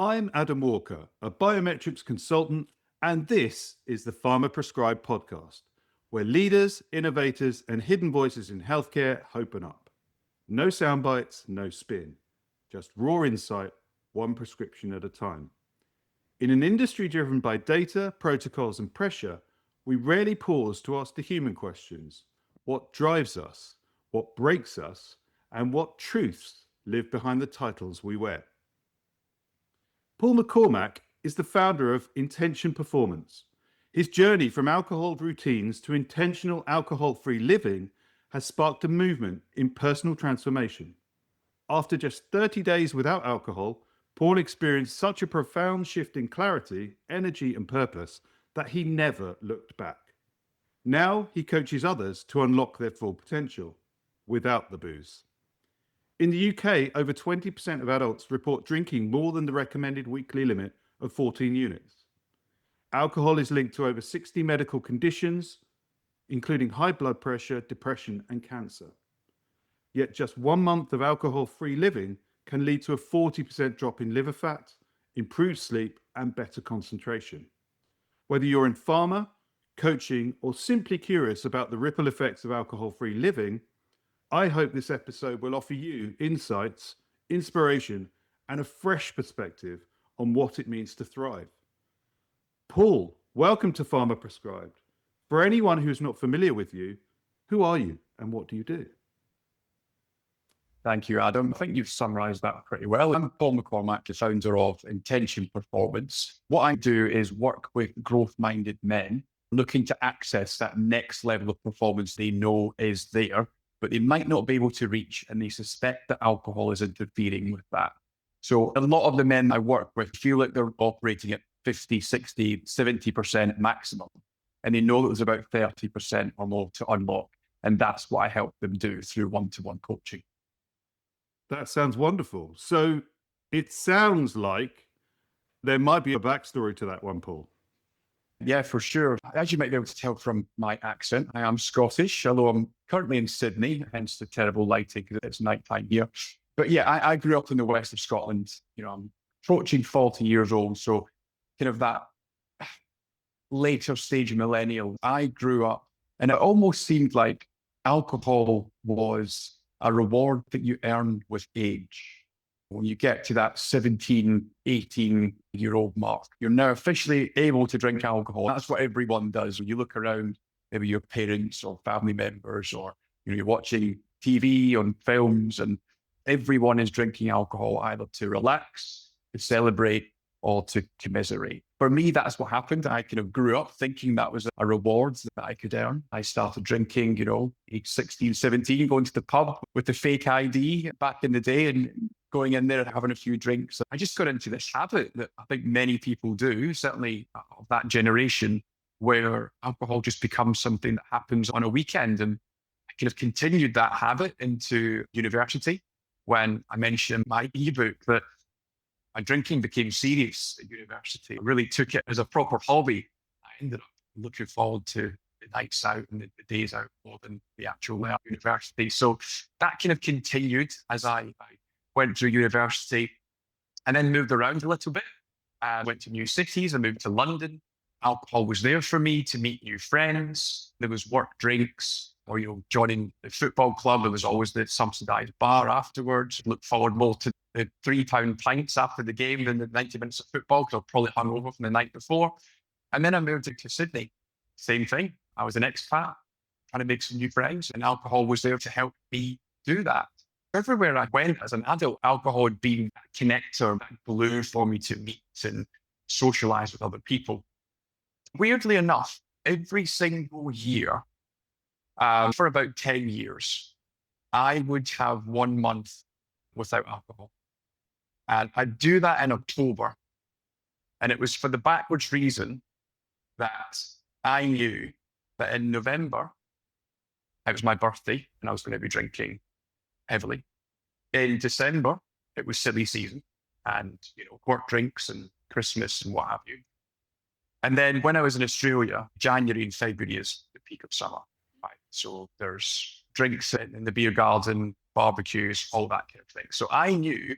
I'm Adam Walker, a biometrics consultant, and this is the Pharma Prescribed Podcast, where leaders, innovators, and hidden voices in healthcare open up. No sound bites, no spin, just raw insight, one prescription at a time. In an industry driven by data, protocols, and pressure, we rarely pause to ask the human questions. What drives us? What breaks us? And what truths live behind the titles we wear? Paul McCormack is the founder of Intention Performance. His journey from alcohol routines to intentional alcohol-free living has sparked a movement in personal transformation. After just 30 days without alcohol, Paul experienced such a profound shift in clarity, energy, and purpose that he never looked back. Now he coaches others to unlock their full potential without the booze. In the UK, over 20% of adults report drinking more than the recommended weekly limit of 14 units. Alcohol is linked to over 60 medical conditions, including high blood pressure, depression, and cancer. Yet just 1 month of alcohol-free living can lead to a 40% drop in liver fat, improved sleep, and better concentration. Whether you're in pharma, coaching, or simply curious about the ripple effects of alcohol-free living, I hope this episode will offer you insights, inspiration, and a fresh perspective on what it means to thrive. Paul, welcome to Pharma Prescribed. For anyone who's not familiar with you, who are you and what do you do? Thank you, Adam. I think you've summarized that pretty well. I'm Paul McCormack, the founder of Intention Performance. What I do is work with growth-minded men looking to access that next level of performance they know is there, but they might not be able to reach, and they suspect that alcohol is interfering with that. So a lot of the men I work with feel like they're operating at 50, 60, 70% maximum, and they know that there's about 30% or more to unlock. And that's what I help them do through one-to-one coaching. That sounds wonderful. So it sounds like there might be a backstory to that one, Paul. Yeah, for sure. As you might be able to tell from my accent, I am Scottish, although I'm currently in Sydney, hence the terrible lighting because it's nighttime here. But yeah, I grew up in the west of Scotland. You know, I'm approaching 40 years old. So kind of that later stage millennial. I grew up and it almost seemed like alcohol was a reward that you earned with age. When you get to that 17, 18-year-old mark, you're now officially able to drink alcohol. That's what everyone does. When you look around, maybe your parents or family members, or you're watching TV on films, and everyone is drinking alcohol either to relax, to celebrate, or to commiserate. For me, that's what happened. I kind of grew up thinking that was a reward that I could earn. I started drinking, age 16, 17, going to the pub with the fake ID back in the day and going in there and having a few drinks. I just got into this habit that I think many people do, certainly of that generation, where alcohol just becomes something that happens on a weekend. And I kind of continued that habit into university when I mentioned my ebook that my drinking became serious at university. I really took it as a proper hobby. I ended up looking forward to the nights out and the days out more than the actual university. So that kind of continued as I went through university and then moved around a little bit. I went to new cities. I moved to London. Alcohol was there for me to meet new friends. There was work drinks, or joining the football club. There was always the subsidised bar afterwards. Look forward more to the £3 pints after the game than the 90 minutes of football, because I was probably hungover from the night before. And then I moved to Sydney. Same thing. I was an expat, trying to make some new friends, and alcohol was there to help me do that. Everywhere I went as an adult, alcohol had been a connector, that glue for me to meet and socialise with other people. Weirdly enough, every single year, for about 10 years, I would have 1 month without alcohol. And I'd do that in October. And it was for the backwards reason that I knew that in November, it was my birthday and I was going to be drinking heavily. In December, it was silly season and, work drinks and Christmas and what have you. And then when I was in Australia, January and February is the peak of summer. Right? So there's drinks in the beer garden, barbecues, all that kind of thing. So I knew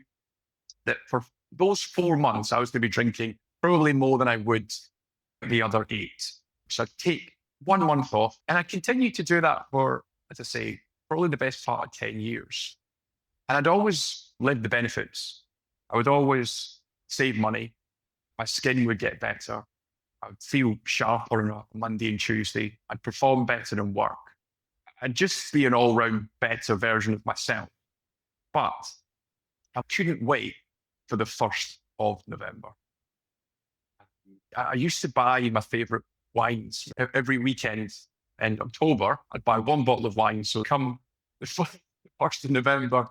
that for those 4 months, I was going to be drinking probably more than I would the other 8. So I'd take 1 month off, and I continued to do that for, as I say, probably the best part of 10 years. And I'd always lived the benefits. I would always save money. My skin would get better. I would feel sharper on a Monday and Tuesday. I'd perform better in work. I'd just be an all-round better version of myself. But I couldn't wait for the 1st of November. I used to buy my favorite wines every weekend in October. I'd buy 1 bottle of wine. So come the 1st of November,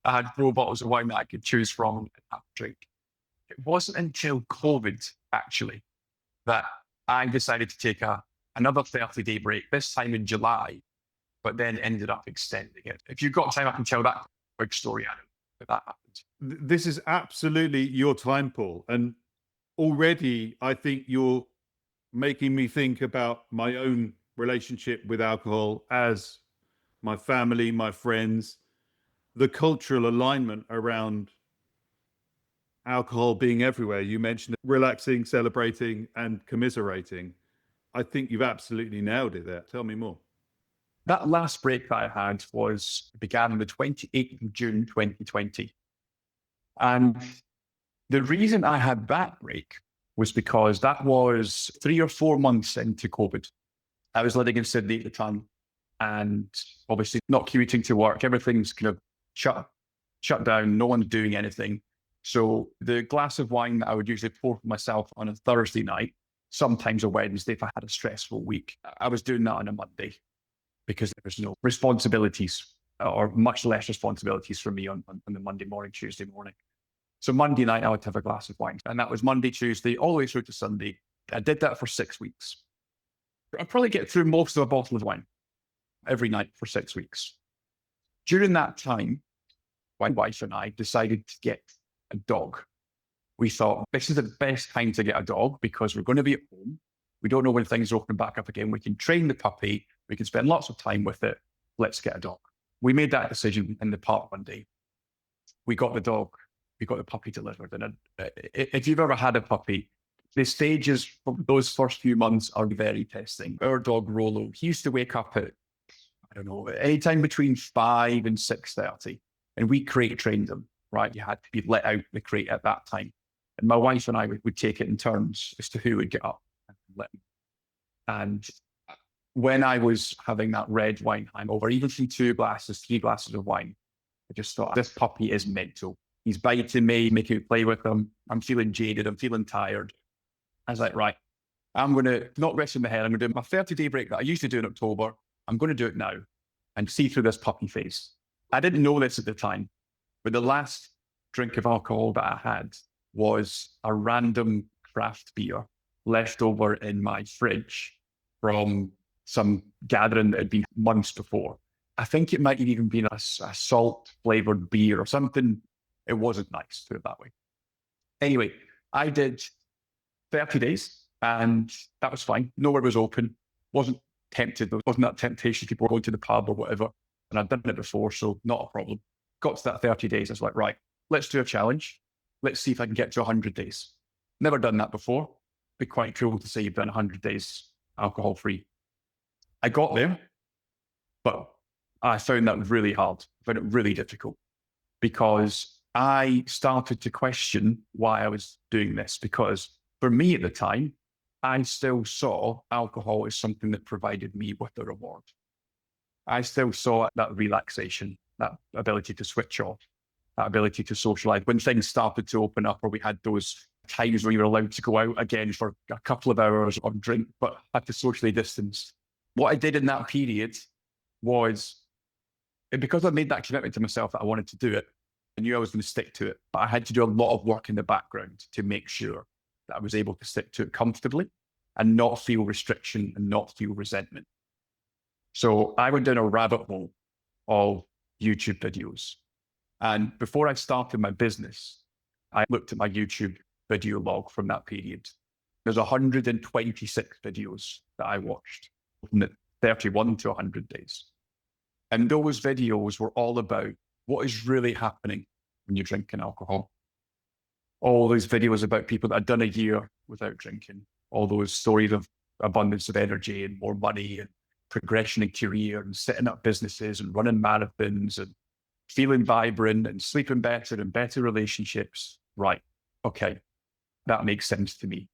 I had 4 bottles of wine that I could choose from and have a drink. It wasn't until COVID, actually, that I decided to take another 30-day break, this time in July, but then ended up extending it. If you've got time, I can tell that quick story, Adam, if that happened. This is absolutely your time, Paul. And already I think you're making me think about my own relationship with alcohol as my family, my friends, the cultural alignment around alcohol being everywhere. You mentioned relaxing, celebrating, and commiserating. I think you've absolutely nailed it there. Tell me more. That last break that I had began on the 28th of June, 2020. And the reason I had that break was because that was 3 or 4 months into COVID. I was living in Sydney at the time and obviously not commuting to work. Everything's kind of shut down. No one's doing anything. So the glass of wine that I would usually pour for myself on a Thursday night, sometimes a Wednesday if I had a stressful week, I was doing that on a Monday because there was no responsibilities or much less responsibilities for me on the Monday morning, Tuesday morning. So Monday night, I would have a glass of wine. And that was Monday, Tuesday, all the way through to Sunday. I did that for 6 weeks. I'd probably get through most of a bottle of wine every night for 6 weeks. During that time, my wife and I decided to get a dog. We thought this is the best time to get a dog because we're going to be at home. We don't know when things open back up again. We can train the puppy. We can spend lots of time with it. Let's get a dog. We made that decision in the park one day. We got the dog. We got the puppy delivered. And if you've ever had a puppy, the stages from those first few months are very testing. Our dog, Rolo, he used to wake up at, I don't know, anytime between 5 and 6:30. And we crate trained him, right? You had to be let out the crate at that time. And my wife and I would take it in turns as to who would get up and let him. And when I was having that red wine hangover, even through 2 glasses, 3 glasses of wine, I just thought, this puppy is mental. He's biting me, making me play with him. I'm feeling jaded. I'm feeling tired. I was like, right, I'm going to not rest in the head. I'm going to do my 30-day break that I used to do in October. I'm going to do it now and see through this puppy phase. I didn't know this at the time, but the last drink of alcohol that I had was a random craft beer left over in my fridge from some gathering that had been months before. I think it might have even been a salt flavored beer or something. It wasn't nice, put it that way. Anyway, I did 30 days and that was fine. Nowhere was open. Wasn't tempted. There wasn't that temptation. People were going to the pub or whatever. And I'd done it before, so not a problem. Got to that 30 days. I was like, right, let's do a challenge. Let's see if I can get to 100 days. Never done that before. Be quite cool to say you've done 100 days alcohol free. I got there, but I found that really hard. I found it really difficult because I started to question why I was doing this, because for me at the time, I still saw alcohol as something that provided me with a reward. I still saw that relaxation, that ability to switch off, that ability to socialize. When things started to open up or we had those times where you were allowed to go out again for a couple of hours or drink, but had to socially distance. What I did in that period was, because I made that commitment to myself that I wanted to do it, I knew I was going to stick to it, but I had to do a lot of work in the background to make sure that I was able to stick to it comfortably and not feel restriction and not feel resentment. So I went down a rabbit hole of YouTube videos. And before I started my business, I looked at my YouTube video log from that period. There's 126 videos that I watched from the 31 to 100 days. And those videos were all about what is really happening when you're drinking alcohol. all those videos about people that had done a year without drinking, all those stories of abundance of energy and more money and progression in career and setting up businesses and running marathons and feeling vibrant and sleeping better and better relationships. Right. Okay. That makes sense to me.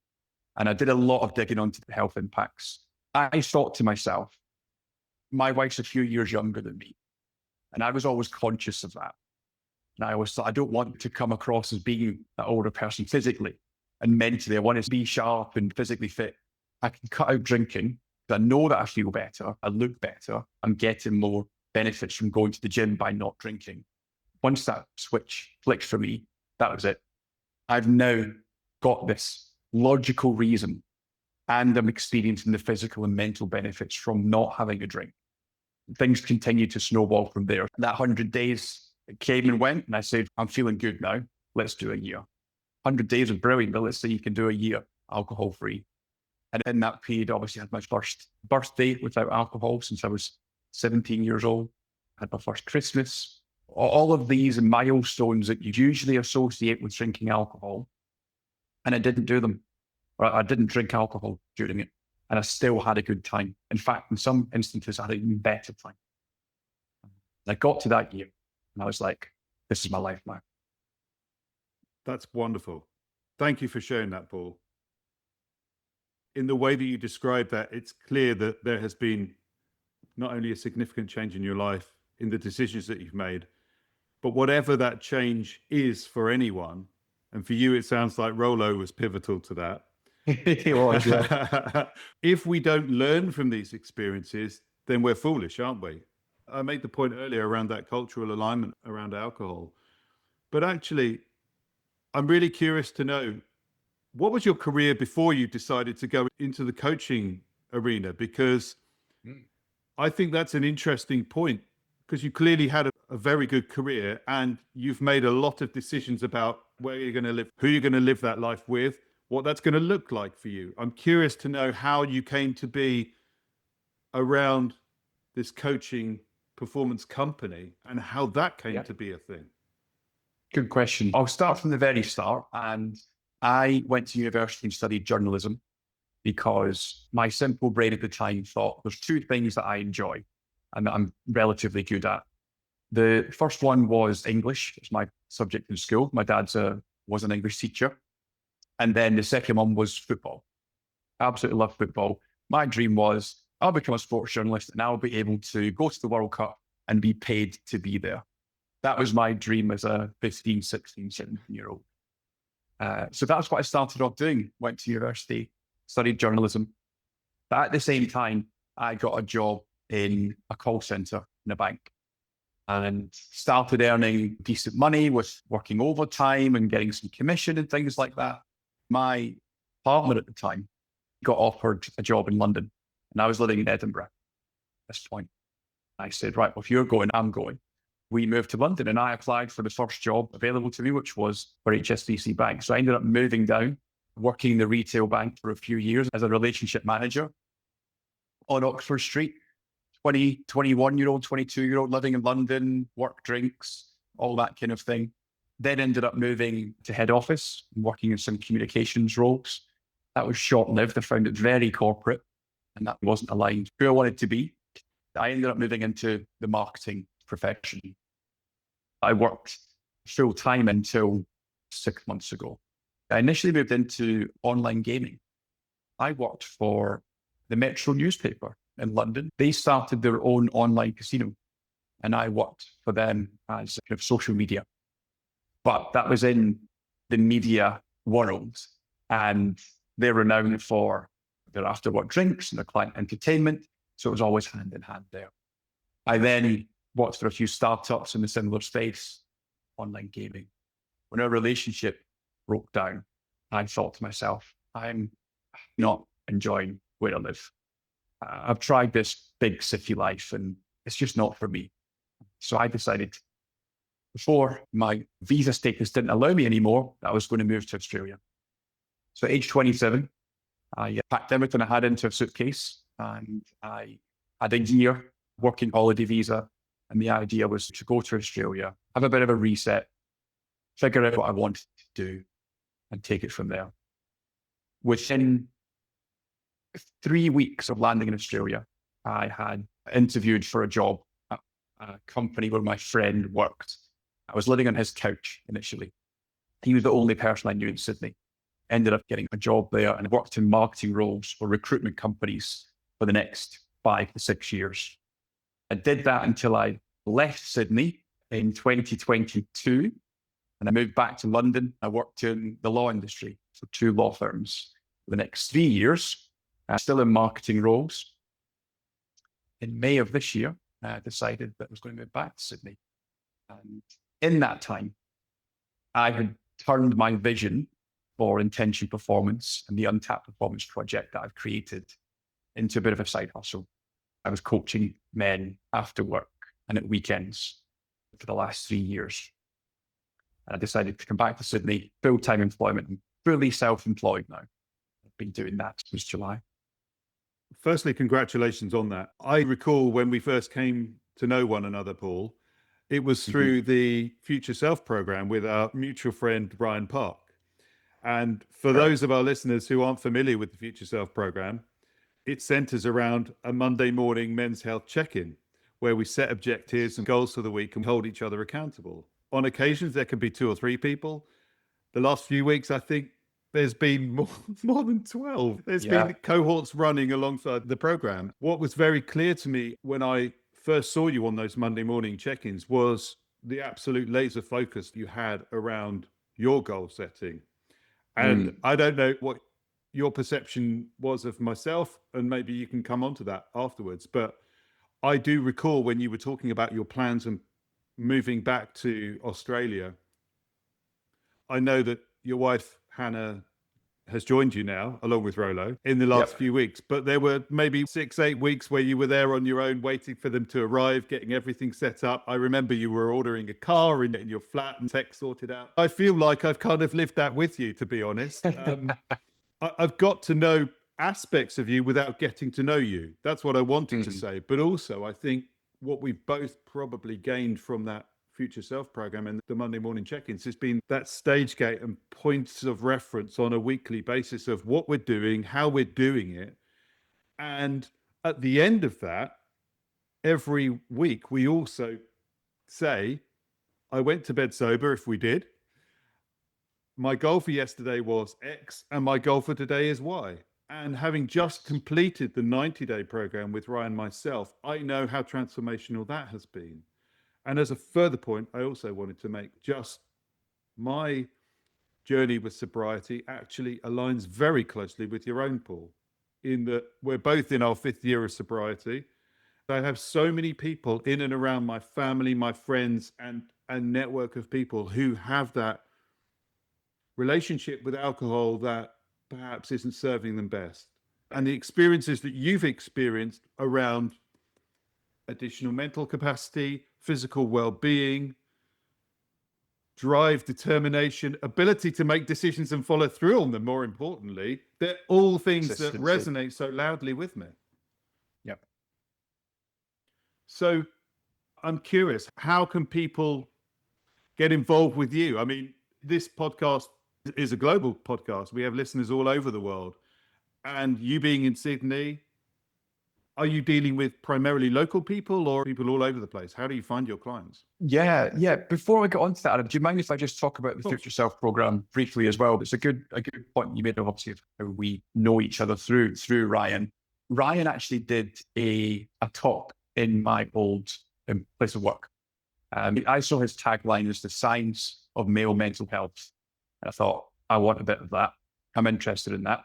And I did a lot of digging onto the health impacts. I thought to myself, my wife's a few years younger than me. And I was always conscious of that. And I always thought, I don't want to come across as being an older person physically and mentally. I want to be sharp and physically fit. I can cut out drinking. I know that I feel better. I look better. I'm getting more benefits from going to the gym by not drinking. Once that switch flicked for me, that was it. I've now got this logical reason, and I'm experiencing the physical and mental benefits from not having a drink. Things continue to snowball from there. That 100 days came and went, and I said, I'm feeling good now. Let's do a year. 100 days was brilliant, but let's say you can do a year alcohol-free. And in that period, obviously, I had my first birthday without alcohol since I was 17 years old. I had my first Christmas. All of these milestones that you usually associate with drinking alcohol. And I didn't do them. Or I didn't drink alcohol during it. And I still had a good time. In fact, in some instances, I had an even better time. I got to that year and I was like, this is my life now. That's wonderful. Thank you for sharing that, Paul. In the way that you describe that, it's clear that there has been not only a significant change in your life, in the decisions that you've made, but whatever that change is for anyone, and for you, it sounds like Rolo was pivotal to that. It was, yeah. If we don't learn from these experiences, then we're foolish, aren't we? I made the point earlier around that cultural alignment around alcohol. But actually, I'm really curious to know, what was your career before you decided to go into the coaching arena? Because I think that's an interesting point, because you clearly had a very good career and you've made a lot of decisions about where you're going to live, who you're going to live that life with, what that's going to look like for you. I'm curious to know how you came to be around this coaching performance company and how that came to be a thing. Good question. I'll start from the very start. And I went to university and studied journalism because my simple brain at the time thought there's two things that I enjoy and that I'm relatively good at. The first one was English. It's my subject in school. My dad was an English teacher. And then the second one was football. I absolutely love football. My dream was I'll become a sports journalist and I'll be able to go to the World Cup and be paid to be there. That was my dream as a 15, 16, 17-year-old. So that's what I started off doing. Went to university, studied journalism. But at the same time, I got a job in a call center in a bank and started earning decent money with working overtime and getting some commission and things like that. My partner at the time got offered a job in London and I was living in Edinburgh at this point. I said, right, well, if you're going, I'm going. We moved to London and I applied for the first job available to me, which was for HSBC Bank. So I ended up moving down, working in the retail bank for a few years as a relationship manager on Oxford Street. 21-year-old, 22-year-old living in London, work, drinks, all that kind of thing. Then ended up moving to head office, working in some communications roles. That was short-lived. I found it very corporate and that wasn't aligned who I wanted to be. I ended up moving into the marketing profession. I worked full-time until 6 months ago. I initially moved into online gaming. I worked for the Metro newspaper in London. They started their own online casino and I worked for them as kind of social media. But that was in the media world and they're renowned for their after-work drinks and their client entertainment. So it was always hand in hand there. I then worked for a few startups in the similar space, online gaming. When our relationship broke down, I thought to myself, I'm not enjoying where I live. I've tried this big city life and it's just not for me. So I decided before my visa status didn't allow me anymore, that I was going to move to Australia. So at age 27, I packed everything I had into a suitcase and I had a year working holiday visa. And the idea was to go to Australia, have a bit of a reset, figure out what I wanted to do, and take it from there. Within 3 weeks of landing in Australia, I had interviewed for a job at a company where my friend worked. I was living on his couch initially. He was the only person I knew in Sydney. Ended up getting a job there and worked in marketing roles for recruitment companies for the next 5 to 6 years. I did that until I left Sydney in 2022, and I moved back to London. I worked in the law industry for 2 law firms for the next 3 years, still in marketing roles. In May of this year, I decided that I was going to move back to Sydney. And in that time, I had turned my vision for intention performance and the Untapped Performance Project that I've created into a bit of a side hustle. I was coaching men after work and at weekends for the last 3 years. And I decided to come back to Sydney, full-time employment. I'm fully self-employed now. I've been doing that since July. Firstly, congratulations on that. I recall when we first came to know one another, Paul, it was through the Future Self program with our mutual friend, Ryan Parke. And for those of our listeners who aren't familiar with the Future Self program, it centers around a Monday morning men's health check-in, where we set objectives and goals for the week and hold each other accountable. On occasions, there can be 2 or 3 people. The last few weeks, I think there's been more than 12. There's been cohorts running alongside the program. What was very clear to me when I first saw you on those Monday morning check-ins was the absolute laser focus you had around your goal setting. And I don't know what your perception was of myself, and maybe you can come on to that afterwards. But I do recall when you were talking about your plans and moving back to Australia. I know that your wife, Hannah, has joined you now, along with Rolo, in the last few weeks. But there were maybe 6-8 weeks where you were there on your own, waiting for them to arrive, getting everything set up. I remember you were ordering a car in your flat and tech sorted out. I feel like I've kind of lived that with you, to be honest. I've got to know aspects of you without getting to know you. That's what I wanted to say. But also, I think what we've both probably gained from that Future Self program and the Monday morning check-ins has been that stage gate and points of reference on a weekly basis of what we're doing, how we're doing it. And at the end of that, every week, we also say, I went to bed sober if we did. My goal for yesterday was X and my goal for today is Y. And having just completed the 90-day program with Ryan myself, I know how transformational that has been. And as a further point, I also wanted to make, just my journey with sobriety actually aligns very closely with your own, Paul, in that we're both in our 5th year of sobriety. I have so many people in and around my family, my friends, and a network of people who have that relationship with alcohol that perhaps isn't serving them best. And the experiences that you've experienced around additional mental capacity, physical well-being, drive, determination, ability to make decisions and follow through on them, more importantly, they're all things that resonate so loudly with me. Yep. So I'm curious, how can people get involved with you? I mean, this podcast is a global podcast. We have listeners all over the world. And you being in Sydney, are you dealing with primarily local people or people all over the place? How do you find your clients? Yeah. Before we get on to that, Adam, do you mind if I just talk about the Future Self program briefly as well? It's a good point you made, obviously, of how we know each other through Ryan. Ryan actually did a talk in my old place of work. I saw his tagline as the science of male mental health. And I thought, I want a bit of that. I'm interested in that.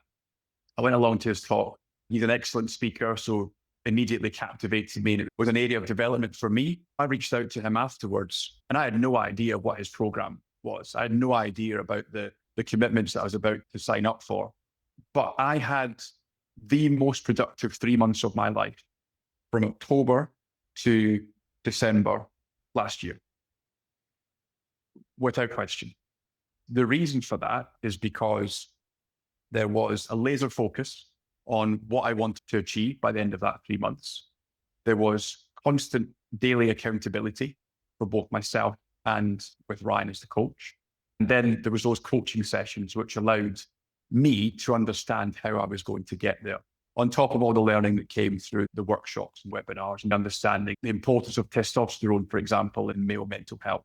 I went along to his talk. He's an excellent speaker, so immediately captivated me. And it was an area of development for me. I reached out to him afterwards, and I had no idea what his program was. I had no idea about the commitments that I was about to sign up for. But I had the most productive 3 months of my life from October to December last year, without question. The reason for that is because there was a laser focus on what I wanted to achieve by the end of that 3 months. There was constant daily accountability for both myself and with Ryan as the coach. And then there was those coaching sessions, which allowed me to understand how I was going to get there. On top of all the learning that came through the workshops and webinars and understanding the importance of testosterone, for example, in male mental health,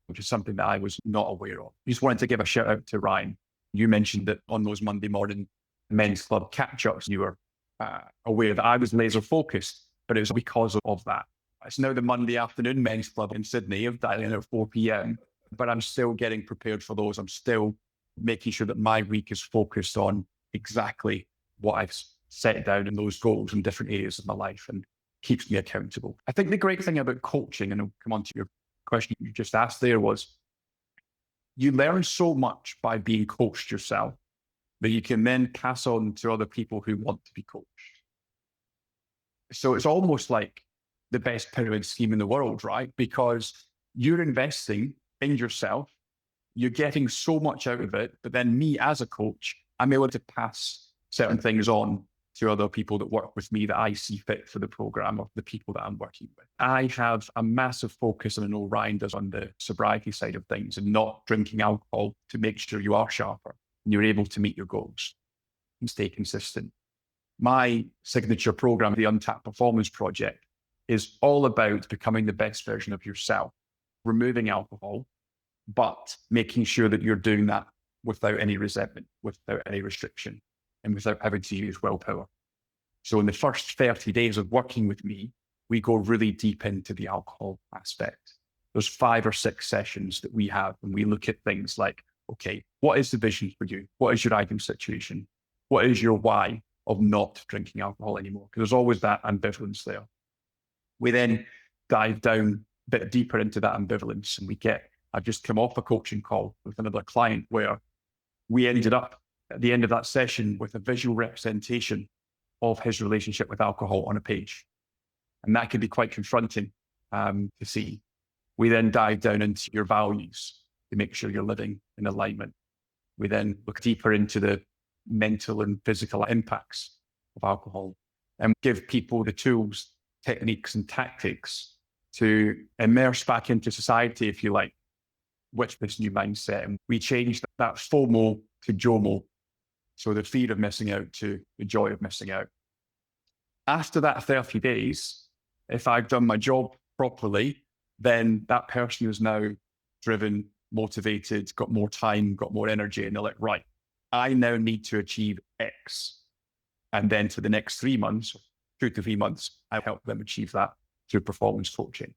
which is something that I was not aware of. I just wanted to give a shout out to Ryan. You mentioned that on those Monday morning men's club catch-ups, you were aware that I was laser focused, but it was because of that. It's now the Monday afternoon men's club in Sydney. I'm dialing at 4 p.m., but I'm still getting prepared for those. I'm still making sure that my week is focused on exactly what I've set down in those goals in different areas of my life and keeps me accountable. I think the great thing about coaching, and I'll come on to your question you just asked there, was you learn so much by being coached yourself that you can then pass on to other people who want to be coached. So it's almost like the best pyramid scheme in the world, right? Because you're investing in yourself, you're getting so much out of it, but then me as a coach, I'm able to pass certain things on to other people that work with me that I see fit for the program of the people that I'm working with. I have a massive focus, and I know Ryan does, on the sobriety side of things and not drinking alcohol to make sure you are sharper and you're able to meet your goals and stay consistent. My signature program, the Untapped Performance Project, is all about becoming the best version of yourself, removing alcohol, but making sure that you're doing that without any resentment, without any restriction, and without having to use willpower. So in the first 30 days of working with me, we go really deep into the alcohol aspect. There's 5 or 6 sessions that we have, and we look at things like, okay, what is the vision for you? What is your ideal situation? What is your why of not drinking alcohol anymore? Because there's always that ambivalence there. We then dive down a bit deeper into that ambivalence, and I've just come off a coaching call with another client where we ended up at the end of that session with a visual representation of his relationship with alcohol on a page. And that can be quite confronting to see. We then dive down into your values to make sure you're living in alignment. We then look deeper into the mental and physical impacts of alcohol and give people the tools, techniques, and tactics to immerse back into society, if you like, with this new mindset. And we changed that FOMO to JOMO. So the fear of missing out to the joy of missing out. After that 30 days, if I've done my job properly, then that person is now driven, motivated, got more time, got more energy. And they're like, right, I now need to achieve X. And then for the next 3 months, 2 to 3 months, I help them achieve that through performance coaching.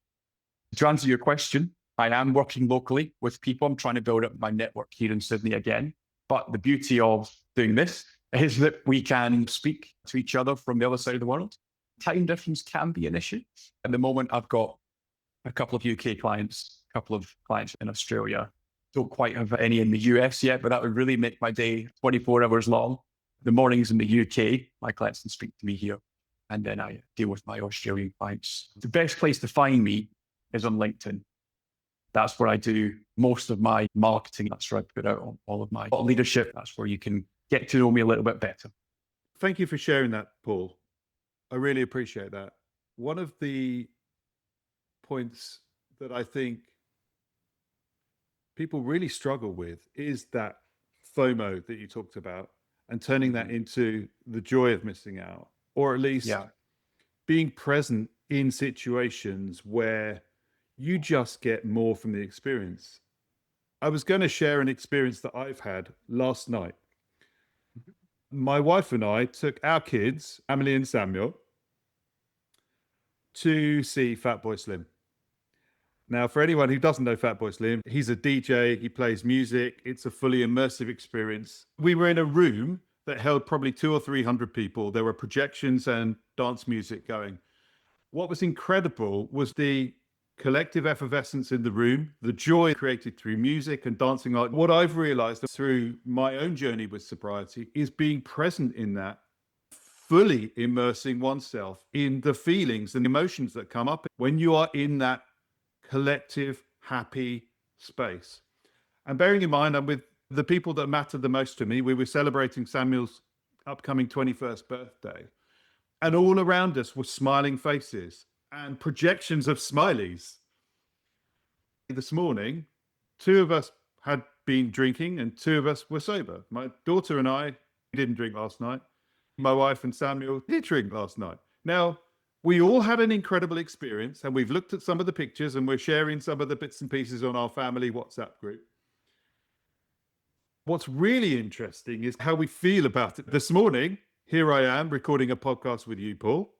To answer your question, I am working locally with people. I'm trying to build up my network here in Sydney again. But the beauty of doing this is that we can speak to each other from the other side of the world. Time difference can be an issue. At the moment, I've got a couple of UK clients, a couple of clients in Australia. Don't quite have any in the US yet, but that would really make my day 24 hours long. The mornings in the UK, my clients can speak to me here, and then I deal with my Australian clients. The best place to find me is on LinkedIn. That's where I do most of my marketing. That's where I put out all of my leadership. That's where you can get to know me a little bit better. Thank you for sharing that, Paul. I really appreciate that. One of the points that I think people really struggle with is that FOMO that you talked about, and turning that into the joy of missing out, or at least being present in situations where you just get more from the experience. I was going to share an experience that I've had last night. My wife and I took our kids, Emily and Samuel, to see Fatboy Slim. Now, for anyone who doesn't know Fatboy Slim, he's a DJ, he plays music. It's a fully immersive experience. We were in a room that held probably 200 or 300 people. There were projections and dance music going. What was incredible was the collective effervescence in the room, the joy created through music and dancing. What I've realized through my own journey with sobriety is being present in that, fully immersing oneself in the feelings and emotions that come up when you are in that collective, happy space. And bearing in mind, I'm with the people that matter the most to me. We were celebrating Samuel's upcoming 21st birthday, and all around us were smiling faces and projections of smileys. This morning, 2 of us had been drinking and 2 of us were sober. My daughter and I didn't drink last night. My wife and Samuel did drink last night. Now, we all had an incredible experience, and we've looked at some of the pictures and we're sharing some of the bits and pieces on our family WhatsApp group. What's really interesting is how we feel about it. This morning, here I am recording a podcast with you, Paul.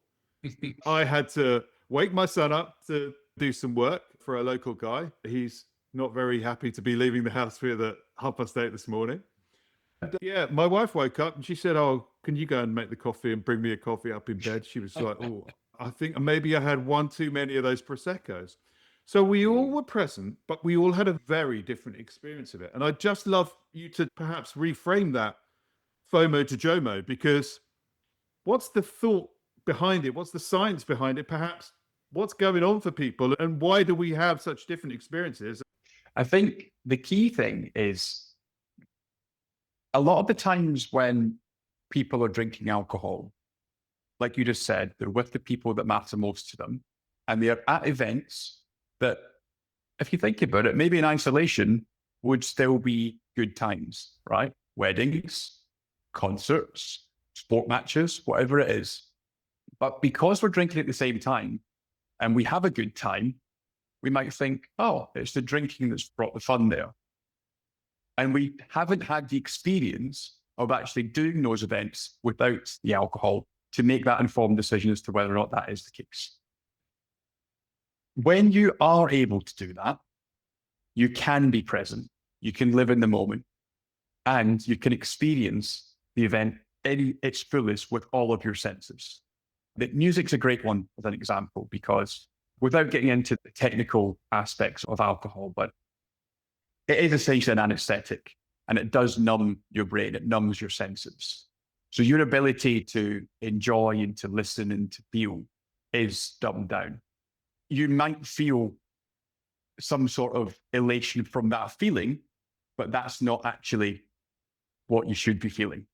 I had to wake my son up to do some work for a local guy. He's not very happy to be leaving the house here at 8:30 this morning. And, yeah, my wife woke up and she said, "Oh, can you go and make the coffee and bring me a coffee up in bed?" She was like, "Oh, I think maybe I had one too many of those Prosecco's." So we all were present, but we all had a very different experience of it. And I'd just love you to perhaps reframe that FOMO to JOMO, because what's the thought behind it? What's the science behind it? Perhaps what's going on for people, and why do we have such different experiences? I think the key thing is a lot of the times when people are drinking alcohol, like you just said, they're with the people that matter most to them, and they're at events that, if you think about it, maybe in isolation would still be good times, right? Weddings, concerts, sport matches, whatever it is. But because we're drinking at the same time and we have a good time, we might think, oh, it's the drinking that's brought the fun there. And we haven't had the experience of actually doing those events without the alcohol to make that informed decision as to whether or not that is the case. When you are able to do that, you can be present, you can live in the moment, and you can experience the event in its fullest with all of your senses. The music's a great one as an example, because without getting into the technical aspects of alcohol, but it is essentially an anesthetic, and it does numb your brain, it numbs your senses. So your ability to enjoy and to listen and to feel is dumbed down. You might feel some sort of elation from that feeling, but that's not actually what you should be feeling.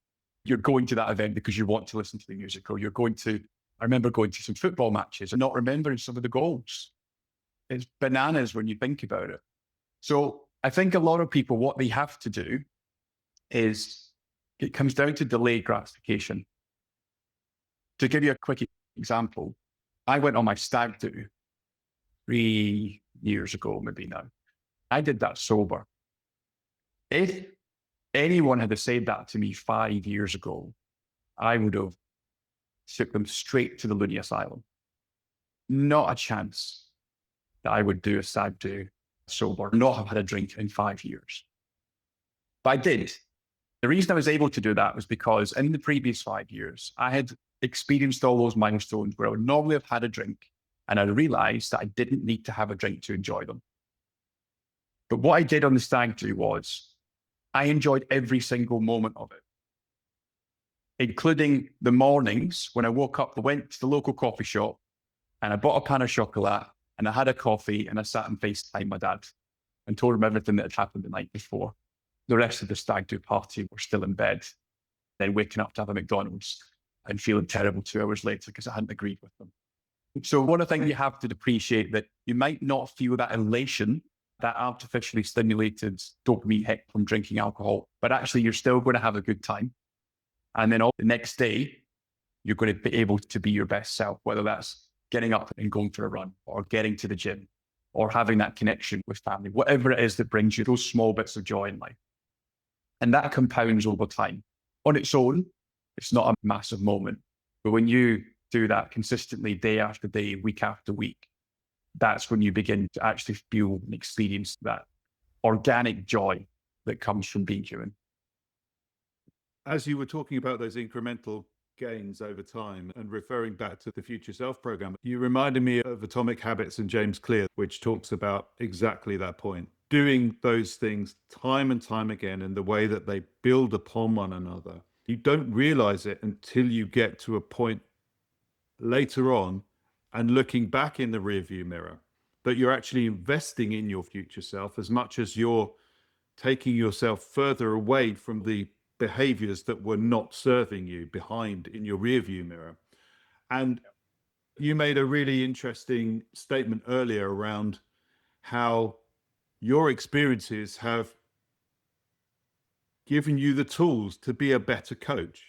You're going to that event because you want to listen to the music, or you're going to, I remember going to some football matches and not remembering some of the goals. It's bananas when you think about it. So I think a lot of people, what they have to do is, it comes down to delayed gratification. To give you a quick example, I went on my stag do 3 years ago, maybe now. I did that sober. If anyone had said that to me 5 years ago, I would have took them straight to the loony asylum. Not a chance that I would do a stag do sober, not have had a drink in 5 years. But I did. The reason I was able to do that was because in the previous 5 years, I had experienced all those milestones where I would normally have had a drink, and I realized that I didn't need to have a drink to enjoy them. But what I did on the stag do was I enjoyed every single moment of it, including the mornings when I woke up, I went to the local coffee shop and I bought a pan of chocolat and I had a coffee and I sat and FaceTime my dad and told him everything that had happened the night before. The rest of the stag do party were still in bed, then waking up to have a McDonald's and feeling terrible 2 hours later because I hadn't agreed with them. So one of the things you have to appreciate, that you might not feel that elation, that artificially stimulated dopamine hit from drinking alcohol, but actually you're still going to have a good time. And then the next day, you're going to be able to be your best self, whether that's getting up and going for a run, or getting to the gym, or having that connection with family, whatever it is that brings you those small bits of joy in life. And that compounds over time. On its own, it's not a massive moment. But when you do that consistently, day after day, week after week, that's when you begin to actually feel and experience that organic joy that comes from being human. As you were talking about those incremental gains over time and referring back to the Future Self program, you reminded me of Atomic Habits and James Clear, which talks about exactly that point. Doing those things time and time again in the way that they build upon one another. You don't realize it until you get to a point later on and looking back in the rearview mirror that you're actually investing in your future self as much as you're taking yourself further away from the behaviors that were not serving you behind in your rearview mirror. And you made a really interesting statement earlier around how your experiences have given you the tools to be a better coach.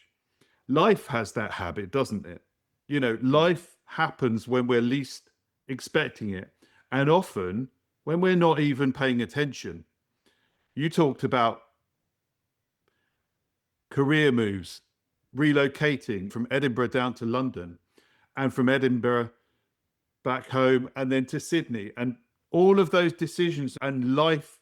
Life has that habit, doesn't it? You know, life happens when we're least expecting it, and often when we're not even paying attention. You talked about career moves, relocating from Edinburgh down to London, and from Edinburgh back home, and then to Sydney. And all of those decisions and life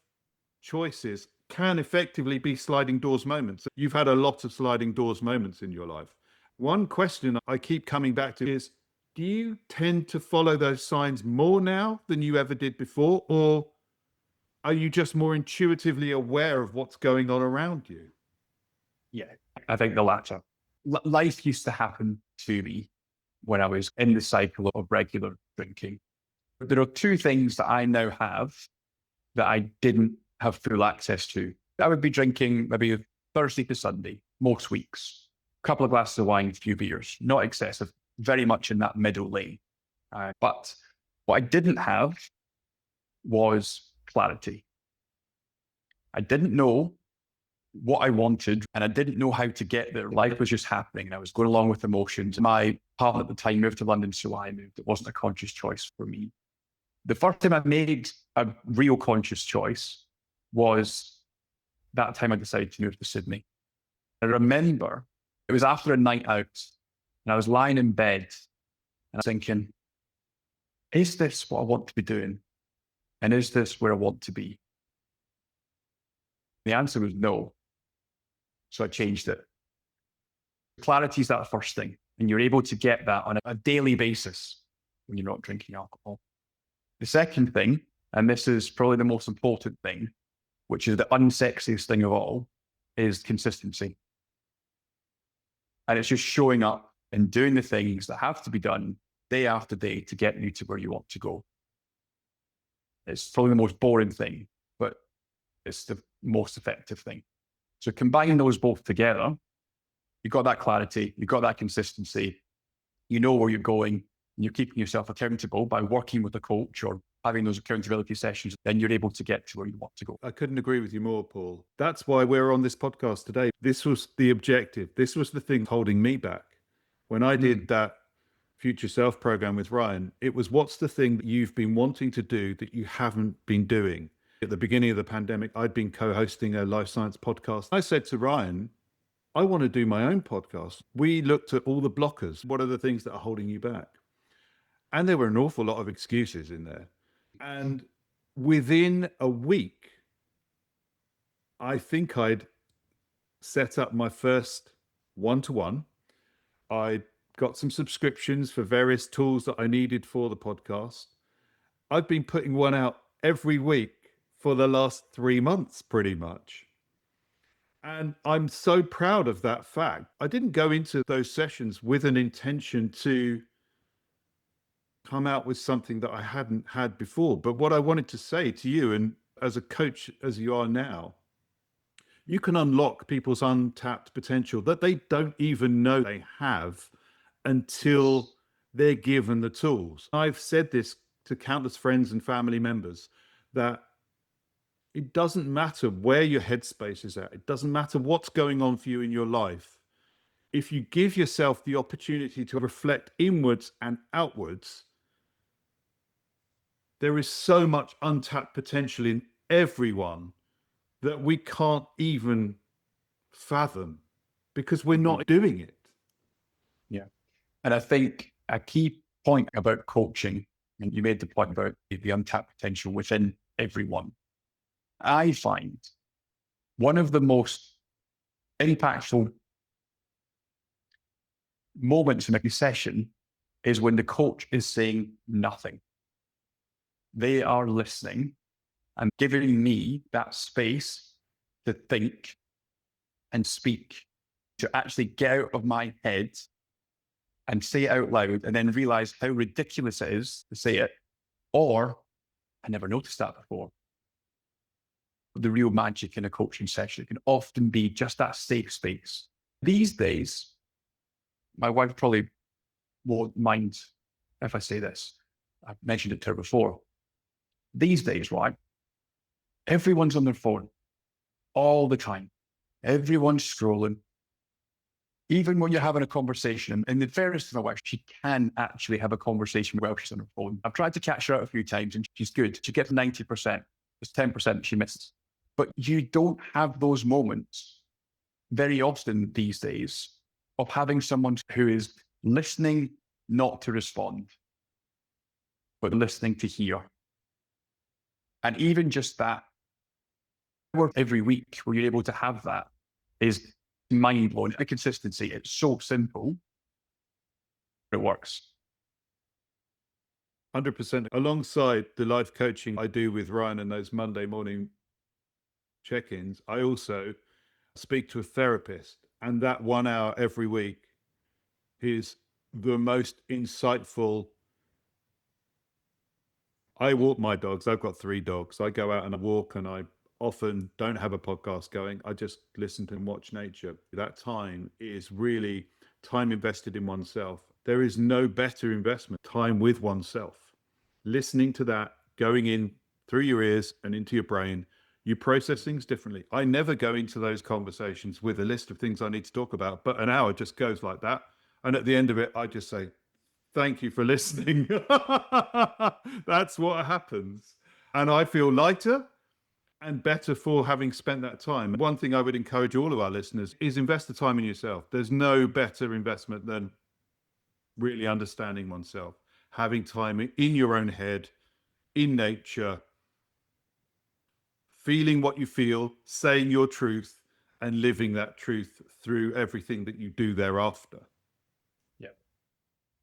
choices can effectively be sliding doors moments. You've had a lot of sliding doors moments in your life. One question I keep coming back to is, do you tend to follow those signs more now than you ever did before? Or are you just more intuitively aware of what's going on around you? Yeah, I think the latter. Life used to happen to me when I was in the cycle of regular drinking. But there are two things that I now have that I didn't have full access to. I would be drinking maybe Thursday to Sunday, most weeks, a couple of glasses of wine, a few beers, not excessive, very much in that middle lane. But what I didn't have was clarity. I didn't know what I wanted, and I didn't know how to get there. Life was just happening, and I was going along with emotions. My partner at the time moved to London, so I moved. It wasn't a conscious choice for me. The first time I made a real conscious choice was that time I decided to move to Sydney. I remember it was after a night out, and I was lying in bed, and I was thinking, is this what I want to be doing? And is this where I want to be? The answer was no. So I changed it. Clarity is that first thing. And you're able to get that on a daily basis when you're not drinking alcohol. The second thing, and this is probably the most important thing, which is the unsexiest thing of all, is consistency. And it's just showing up and doing the things that have to be done day after day to get you to where you want to go. It's probably the most boring thing, but it's the most effective thing. So combining those both together, you've got that clarity, you've got that consistency, you know where you're going, and you're keeping yourself accountable by working with a coach or having those accountability sessions, then you're able to get to where you want to go. I couldn't agree with you more, Paul. That's why we're on this podcast today. This was the objective. This was the thing holding me back. When I did that Future Self program with Ryan, it was, what's the thing that you've been wanting to do that you haven't been doing? At the beginning of the pandemic, I'd been co-hosting a life science podcast. I said to Ryan, I want to do my own podcast. We looked at all the blockers. What are the things that are holding you back? And there were an awful lot of excuses in there. And within a week, I think I'd set up my first one-to-one. I got some subscriptions for various tools that I needed for the podcast. I've been putting one out every week for the last 3 months, pretty much. And I'm so proud of that fact. I didn't go into those sessions with an intention to come out with something that I hadn't had before. But what I wanted to say to you, and as a coach as you are now, you can unlock people's untapped potential that they don't even know they have until they're given the tools. I've said this to countless friends and family members, that it doesn't matter where your headspace is at. It doesn't matter what's going on for you in your life. If you give yourself the opportunity to reflect inwards and outwards, there is so much untapped potential in everyone that we can't even fathom because we're not doing it. Yeah. And I think a key point about coaching, and you made the point about the untapped potential within everyone. I find one of the most impactful moments in a session is when the coach is saying nothing. They are listening and giving me that space to think and speak, to actually get out of my head and say it out loud, and then realize how ridiculous it is to say it, or I never noticed that before. The real magic in a coaching session can often be just that safe space. These days, my wife probably won't mind if I say this. I've mentioned it to her before. These days, right, everyone's on their phone all the time. Everyone's scrolling. Even when you're having a conversation, and in fairness to my wife, she can actually have a conversation while she's on her phone. I've tried to catch her out a few times and she's good. She gets 90%. There's 10% she misses. But you don't have those moments very often these days of having someone who is listening not to respond, but listening to hear. And even just that, every week where you're able to have that is mind-blowing. A consistency, it's so simple, but it works. 100%. Alongside the life coaching I do with Ryan and those Monday morning check-ins, I also speak to a therapist, and that 1 hour every week is the most insightful. I walk my dogs. I've got 3 dogs. I go out and I walk, and I often don't have a podcast going. I just listen to and watch nature. That time is really time invested in oneself. There is no better investment, time with oneself. Listening to that, going in through your ears and into your brain, you process things differently. I never go into those conversations with a list of things I need to talk about, but an hour just goes like that. And at the end of it, I just say, thank you for listening. That's what happens. And I feel lighter and better for having spent that time. One thing I would encourage all of our listeners is invest the time in yourself. There's no better investment than really understanding oneself, having time in your own head, in nature, feeling what you feel, saying your truth, and living that truth through everything that you do thereafter. Yeah,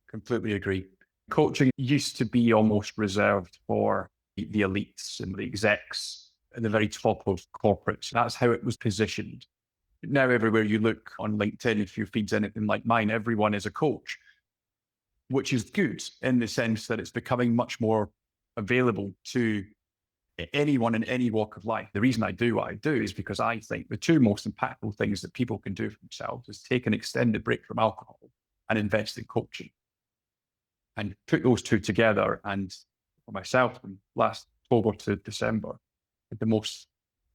completely agree. Coaching used to be almost reserved for the elites and the execs at the very top of corporates. That's how it was positioned. Now, everywhere you look on LinkedIn, if your feed's anything like mine, everyone is a coach, which is good in the sense that it's becoming much more available to anyone in any walk of life. The reason I do what I do is because I think the 2 most impactful things that people can do for themselves is take an extended break from alcohol and invest in coaching. And put those 2 together, and for myself, from last October to December, the most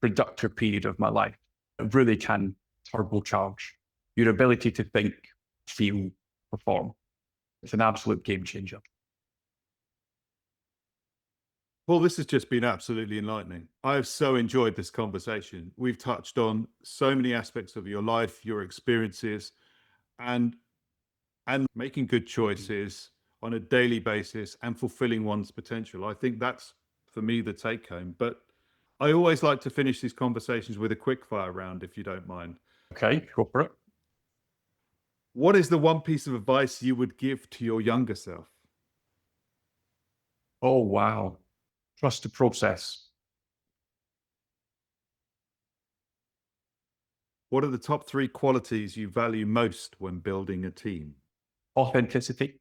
productive period of my life. It really can turbocharge your ability to think, feel, perform. It's an absolute game changer. Paul, this has just been absolutely enlightening. I have so enjoyed this conversation. We've touched on so many aspects of your life, your experiences, and making good choices on a daily basis and fulfilling one's potential. I think that's, for me, the take home. But I always like to finish these conversations with a quick fire round, if you don't mind. Okay, go for it. What is the one piece of advice you would give to your younger self? Oh, wow. Trust the process. What are the top 3 qualities you value most when building a team? Authenticity.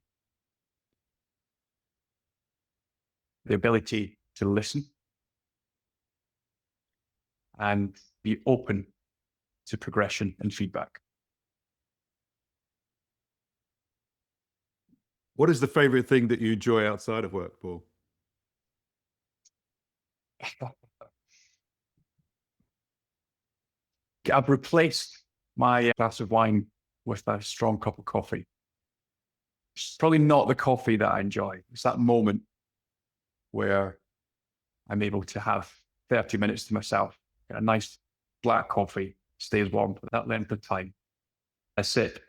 The ability to listen and be open to progression and feedback. What is the favorite thing that you enjoy outside of work, Paul? I've replaced my glass of wine with a strong cup of coffee. It's probably not the coffee that I enjoy. It's that moment where I'm able to have 30 minutes to myself, get a nice black coffee, stays warm for that length of time. I sit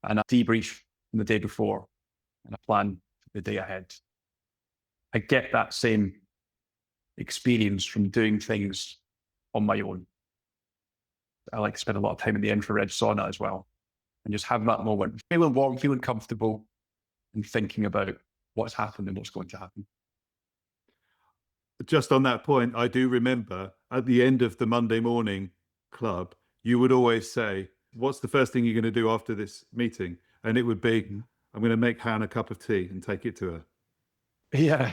and I debrief from the day before and I plan for the day ahead. I get that same experience from doing things on my own. I like to spend a lot of time in the infrared sauna as well and just have that moment, feeling warm, feeling comfortable, and thinking about what's happened and what's going to happen. Just on that point, I do remember at the end of the Monday morning club, you would always say, what's the first thing you're going to do after this meeting? And it would be, I'm going to make Han a cup of tea and take it to her. Yeah.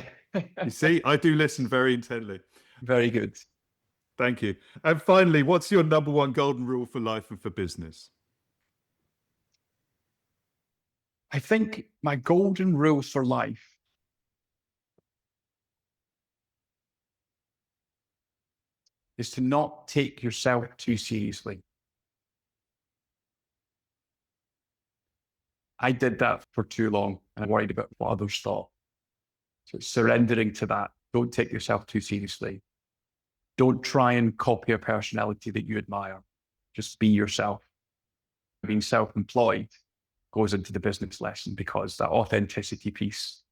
You see, I do listen very intently. Very good. Thank you. And finally, what's your number 1 golden rule for life and for business? I think my golden rule for life is to not take yourself too seriously. I did that for too long and I worried about what others thought. So surrendering to that. Don't take yourself too seriously. Don't try and copy a personality that you admire. Just be yourself. Being self-employed goes into the business lesson because that authenticity piece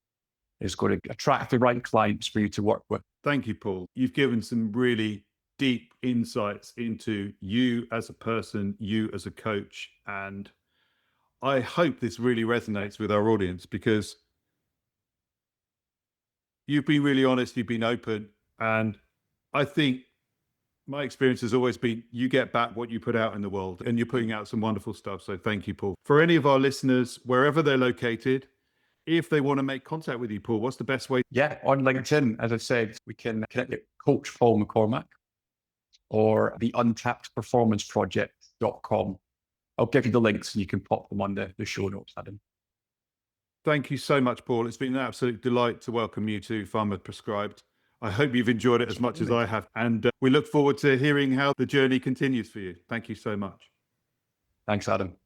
is going to attract the right clients for you to work with. Thank you, Paul. You've given some really deep insights into you as a person, you as a coach. And I hope this really resonates with our audience because you've been really honest, you've been open. And I think my experience has always been you get back what you put out in the world, and you're putting out some wonderful stuff. So thank you, Paul. For any of our listeners, wherever they're located, if they want to make contact with you, Paul, what's the best way? Yeah, on LinkedIn, as I said, we can connect with Coach Paul McCormack or the Untapped Performance Project.com. I'll give you the links and you can pop them on the show notes, Adam. Thank you so much, Paul. It's been an absolute delight to welcome you to Pharma Prescribed. I hope you've enjoyed it as much as I have. And we look forward to hearing how the journey continues for you. Thank you so much. Thanks, Adam.